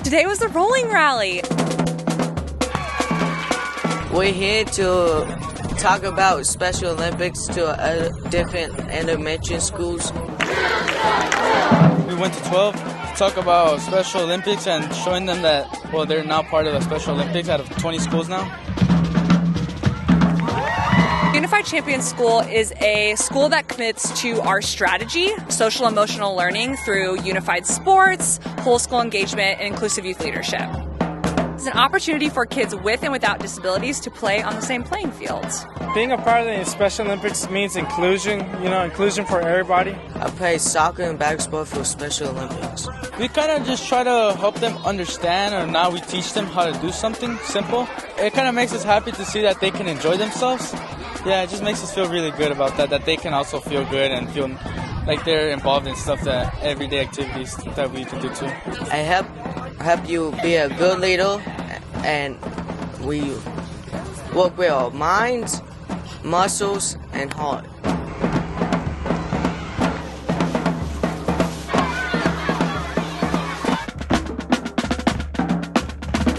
Today was the rolling rally. We're here to talk about Special Olympics to different elementary schools. We went to 12 to talk about Special Olympics and showing them that, well, they're now part of the Special Olympics out of 20 schools now. Unified Champion School is a school that commits to our strategy, social emotional learning through unified sports, whole school engagement, and inclusive youth leadership. It's an opportunity for kids with and without disabilities to play on the same playing field. Being a part of the Special Olympics means inclusion, inclusion for everybody. I play soccer and basketball for Special Olympics. We kind of just try to help them understand, or now we teach them how to do something simple. It kind of makes us happy to see that they can enjoy themselves. Yeah, it just makes us feel really good about that they can also feel good and feel like they're involved in stuff, that everyday activities that we can do too. I help you be a good leader, and we work with our minds, muscles, and heart.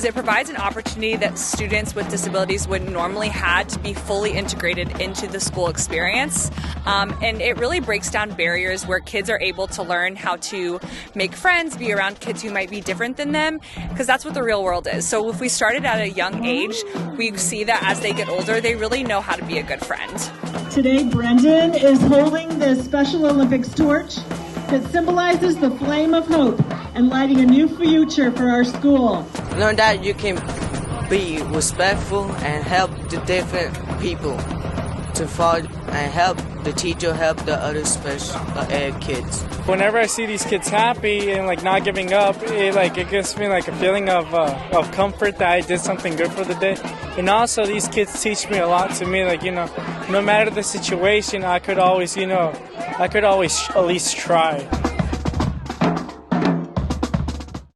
It provides an opportunity that students with disabilities wouldn't normally have to be fully integrated into the school experience. And it really breaks down barriers where kids are able to learn how to make friends, be around kids who might be different than them, because that's what the real world is. So if we started at a young age, we see that as they get older, they really know how to be a good friend. Today, Brendan is holding the Special Olympics torch that symbolizes the flame of hope and lighting a new future for our school. Learn that you can be respectful and help the different people to fall, and help the teacher help the other special ed kids. Whenever I see these kids happy and not giving up, it gives me a feeling of comfort that I did something good for the day. And also these kids teach me a lot to me, no matter the situation, I could always at least try.